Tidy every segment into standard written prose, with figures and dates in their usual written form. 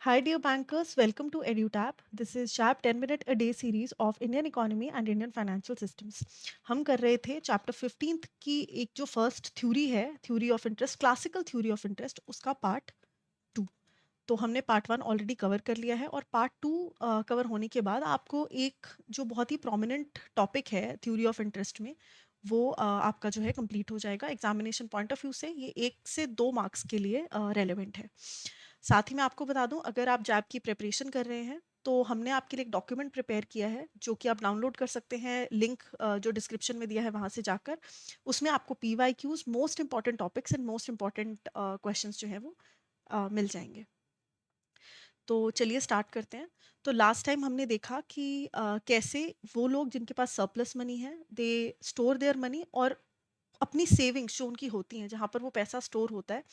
Hi, dear bankers. Welcome to EduTap. This is Sharp 10-minute a day series of Indian economy and Indian financial systems. हम कर रहे थे chapter 15 की एक जो फर्स्ट थ्योरी है, theory of interest, classical theory of interest, उसका part 2। तो हमने पार्ट 1 ऑलरेडी कवर कर लिया है और पार्ट 2 कवर होने के बाद आपको एक जो बहुत ही प्रोमिनेंट टॉपिक है थ्योरी ऑफ इंटरेस्ट में, वो आपका जो है कंप्लीट हो जाएगा। एग्जामिनेशन पॉइंट ऑफ व्यू से ये 1 से 2 मार्क्स के लिए रेलेवेंट है। साथ ही मैं आपको बता दूं, अगर आप जैब की प्रिपरेशन कर रहे हैं तो हमने आपके लिए एक डॉक्यूमेंट प्रिपेयर किया है जो कि आप डाउनलोड कर सकते हैं। लिंक जो डिस्क्रिप्शन में दिया है वहाँ से जाकर, उसमें आपको PYQs, most important topics and most important questions जो है वो मिल जाएंगे। तो चलिए स्टार्ट करते हैं। तो लास्ट टाइम हमने देखा कि कैसे वो लोग जिनके पास सरप्लस मनी है, दे स्टोर देयर मनी, और अपनी सेविंग्स जो उनकी होती हैं, जहाँ पर वो पैसा स्टोर होता है,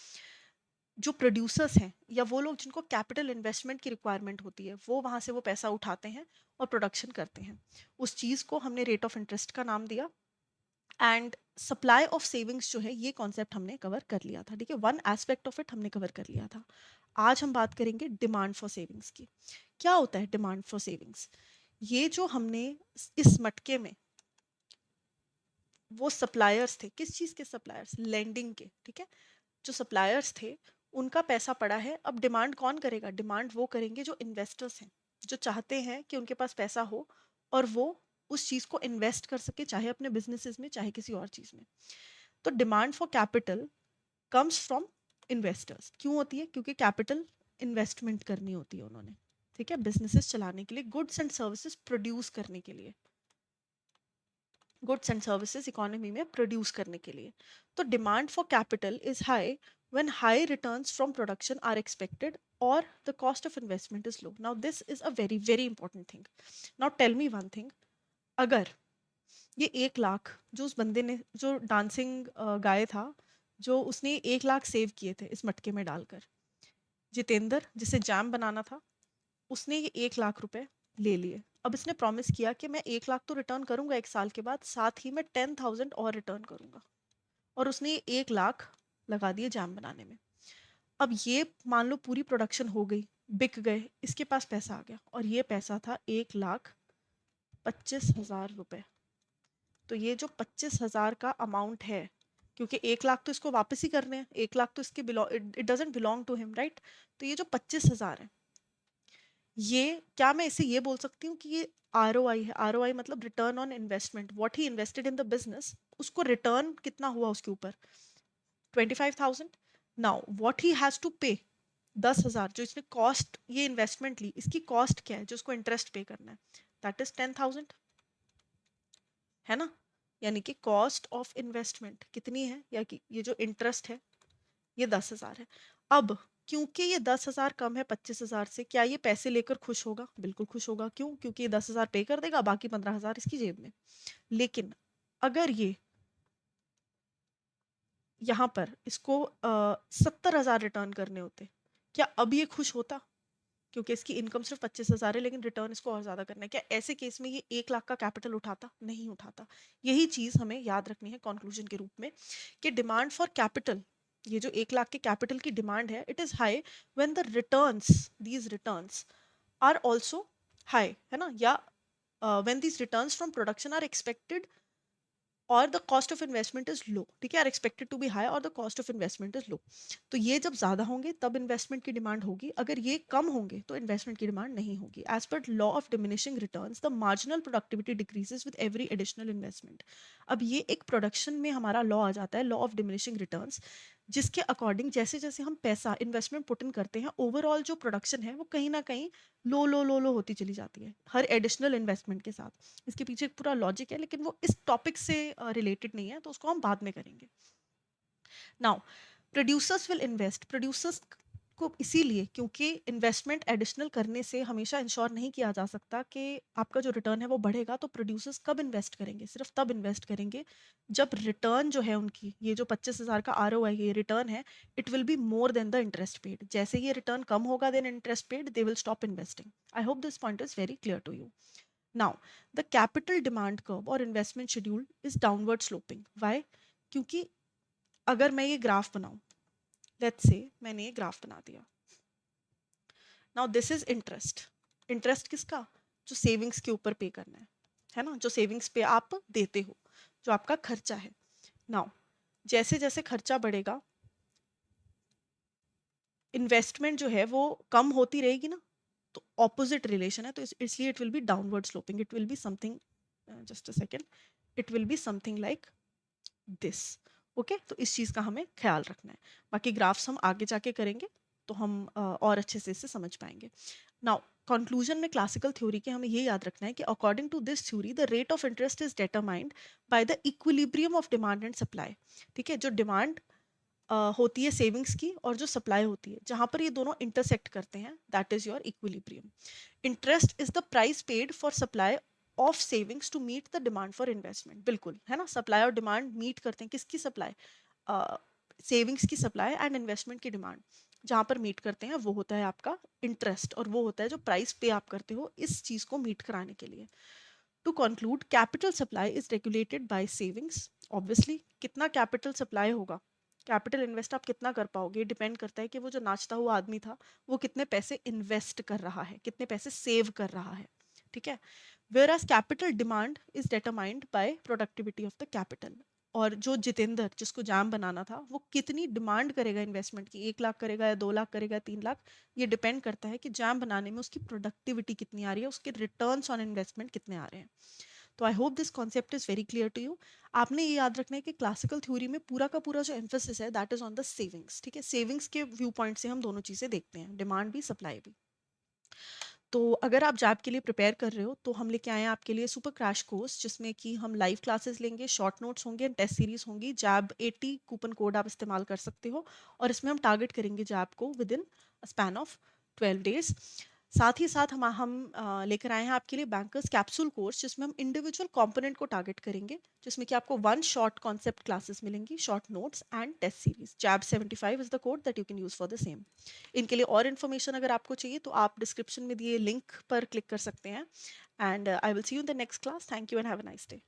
जो प्रोड्यूसर्स हैं या वो लोग जिनको कैपिटल इन्वेस्टमेंट की रिक्वायरमेंट होती है, वो वहाँ से वो पैसा उठाते हैं और प्रोडक्शन करते हैं। उस चीज़ को हमने रेट ऑफ इंटरेस्ट का नाम दिया। एंड सप्लाई ऑफ सेविंग्स जो है, ये कॉन्सेप्ट हमने कवर कर लिया था। ठीक है, वन एस्पेक्ट ऑफ इट हमने कवर कर लिया था। आज हम बात करेंगे डिमांड फॉर सेविंग्स की। क्या होता है डिमांड फॉर सेविंग्स? ये जो हमने इस मटके में वो सप्लायर्स थे, किस चीज़ के सप्लायर्स? लेंडिंग के। ठीक है, जो सप्लायर्स थे उनका पैसा पड़ा है। अब डिमांड कौन करेगा? डिमांड वो करेंगे जो इन्वेस्टर्स हैं, जो चाहते हैं कि उनके पास पैसा हो और वो उस चीज़ को इन्वेस्ट कर सके, चाहे अपने बिजनेसेस में, चाहे किसी और चीज़ में। तो demand for capital comes from investors. क्यों होती है? क्योंकि कैपिटल इन्वेस्टमेंट करनी होती है उन्होंने। ठीक है, बिजनेसेस चलाने के लिए, गुड्स एंड सर्विसेज प्रोड्यूस करने के लिए, गुड्स एंड सर्विसेज इकोनॉमी में प्रोड्यूस करने के लिए। तो demand for capital is high when high returns from production are expected और the cost of investment is low. Now this is a very very important thing. Now tell me one thing. अगर ये 1 लाख जो उस बंदे ने, जो dancing गाय था, जो उसने 1 लाख सेव किए थे इस मटके में डालकर, जितेंद्र जिसे जैम बनाना था, उसने ये 1 लाख रुपए ले लिए। अब इसने प्रॉमिस किया कि मैं 1 लाख तो रिटर्न करूंगा 1 साल के बाद, साथ ही मैं 10,000 और रिटर्न करूंगा। और उसने ये 1 लाख लगा दिए जैम बनाने में। अब ये मान लो पूरी प्रोडक्शन हो गई, बिक गए, इसके पास पैसा आ गया, और ये पैसा था 1,25,000 रुपए। तो ये जो 25,000 का अमाउंट है, क्योंकि 1 लाख तो इसको वापस ही करने हैं, 1 लाख तो इसके belong, it doesn't belong to him, right? तो ये जो 25,000 है, ये क्या मैं इसे ये बोल सकती हूँ कि ये ROI है? ROI मतलब return on investment, what he invested in the business, उसको रिटर्न कितना हुआ उसके ऊपर? 25,000। Now what he has to pay, 10,000 जो इसने कॉस्ट, ये इन्वेस्टमेंट ली, इसकी कॉस्ट क्या है जो उसको इंटरेस्ट पे करना है? दैट इज 10,000, है ना? यानी कि कॉस्ट ऑफ इन्वेस्टमेंट कितनी है, या कि ये जो इंटरेस्ट है, ये 10,000 है। अब क्योंकि ये 10,000 कम है 25,000 से, क्या ये पैसे लेकर खुश होगा? बिल्कुल खुश होगा। क्यों? क्योंकि ये 10,000 पे कर देगा, बाकी 15,000 इसकी जेब में। लेकिन अगर ये यहाँ पर इसको 70,000 रिटर्न करने होते, क्या अब ये खुश होता? क्योंकि इसकी इनकम सिर्फ 25,000 है, लेकिन रिटर्न इसको और ज्यादा करना है। क्या ऐसे केस में ये 1 लाख का कैपिटल उठाता? नहीं उठाता। यही चीज हमें याद रखनी है कंक्लूजन के रूप में, कि डिमांड फॉर कैपिटल, ये जो 1 लाख के कैपिटल की डिमांड है, it is high when the returns, these returns are also high, है ना? या when these returns from production are expected और the cost of investment is low. ठीक है, are expected to be high और the cost of investment is low. तो ये जब ज्यादा होंगे तब इन्वेस्टमेंट की डिमांड होगी, अगर ये कम होंगे तो इन्वेस्टमेंट की डिमांड नहीं होगी। As per law of diminishing returns, the marginal productivity decreases with every additional investment. अब ये एक प्रोडक्शन में हमारा लॉ आ जाता है, लॉ ऑफ डिमिनिशिंग रिटर्न्स, जिसके अकॉर्डिंग जैसे जैसे हम पैसा इन्वेस्टमेंट पुट इन करते हैं, ओवरऑल जो प्रोडक्शन है वो कहीं ना कहीं लो लो लो लो होती चली जाती है हर एडिशनल इन्वेस्टमेंट के साथ। इसके पीछे एक पूरा लॉजिक है, लेकिन वो इस टॉपिक से रिलेटेड नहीं है, तो उसको हम बाद में करेंगे। Now producers will invest, producers को इसीलिए क्योंकि इन्वेस्टमेंट एडिशनल करने से हमेशा इंश्योर नहीं किया जा सकता कि आपका जो रिटर्न है वो बढ़ेगा। तो प्रोड्यूसर्स कब इन्वेस्ट करेंगे? सिर्फ तब इन्वेस्ट करेंगे जब रिटर्न जो है उनकी, ये जो 25,000 का ROI ये रिटर्न है, it will be more than the interest paid. जैसे ये रिटर्न कम होगा then interest paid, they will stop investing. I hope this point is very clear to you. Now the capital demand curve और investment schedule is downward sloping. Why? क्योंकि अगर मैं ये graph बनाऊं, लेट्स से मैंने ये ग्राफ बना दिया। Now this is interest. Interest किसका? जो सेविंग्स के ऊपर पे करना है ना, जो सेविंग्स पे आप देते हो, जो आपका खर्चा है। नाउ जैसे जैसे खर्चा बढ़ेगा, इन्वेस्टमेंट जो है वो कम होती रहेगी ना, तो ऑपोजिट रिलेशन है, तो इसलिए it will B downward sloping, it will be something, just a second, it will be something like this. Okay, तो इस चीज़ का हमें ख्याल रखना है। बाकी ग्राफ्स हम आगे जाके करेंगे तो हम और अच्छे से इसे समझ पाएंगे। नाउ कंक्लूजन में क्लासिकल थ्योरी के हमें ये याद रखना है कि according to this theory the rate of interest is determined by the equilibrium of demand and supply. ठीक है, जो डिमांड होती है सेविंग्स की और जो सप्लाई होती है, जहां पर ये दोनों इंटरसेक्ट करते हैं, that is your equilibrium. Interest is the price paid for supply of savings to meet the demand for investment. बिल्कुल है ना, सप्लाई और डिमांड मीट करते हैं, किसकी सप्लाई? सेविंग्स की सप्लाई एंड इन्वेस्टमेंट की डिमांड जहां पर मीट करते हैं वो होता है आपका इंटरेस्ट, और वो होता है जो प्राइस पे आप करते हो इस चीज को मीट कराने के लिए। To conclude, capital supply is regulated by savings. Obviously कितना कैपिटल सप्लाई होगा, कैपिटल इन्वेस्ट आप कितना कर पाओगे, डिपेंड करता है कि वो जो नाचता हुआ आदमी था वो कितने पैसे इन्वेस्ट कर रहा है, कितने पैसे सेव कर रहा है। ठीक है, whereas capital demand is determined by productivity of the capital. और जो जितेंद्र जिसको जैम बनाना था वो कितनी डिमांड करेगा इन्वेस्टमेंट की, 1 लाख करेगा या 2 लाख करेगा या 3 लाख, ये डिपेंड करता है कि जैम बनाने में उसकी प्रोडक्टिविटी कितनी आ रही है, उसके रिटर्न्स ऑन इन्वेस्टमेंट कितने आ रहे हैं। तो I hope this concept is very clear to you. आपने ये याद रखना है कि क्लासिकल थ्योरी में पूरा का पूरा जो एम्फोसिस है that is on the savings. ठीक है, सेविंग्स के व्यू पॉइंट से हम दोनों चीजें देखते हैं, डिमांड भी सप्लाई भी। तो अगर आप जैब के लिए प्रिपेयर कर रहे हो तो हम लेके आए हैं आपके लिए सुपर क्रैश कोर्स, जिसमें कि हम लाइव क्लासेस लेंगे, शॉर्ट नोट्स होंगे, टेस्ट सीरीज होंगी। जैब 80 कूपन कोड आप इस्तेमाल कर सकते हो, और इसमें हम टारगेट करेंगे जैब को with in span of 12 days. साथ ही साथ हम लेकर आए हैं आपके लिए बैंकर्स कैप्सूल कोर्स, जिसमें हम इंडिविजुअल कंपोनेंट को टारगेट करेंगे, जिसमें कि आपको 1 शॉर्ट कॉन्सेप्ट क्लासेस मिलेंगी, short notes and test series. Jab 75 is the code that you can use for the same. इनके लिए और इन्फॉर्मेशन अगर आपको चाहिए तो आप डिस्क्रिप्शन में दिए लिंक पर क्लिक कर सकते हैं। And I will see you in the next class. Thank you and have a nice day.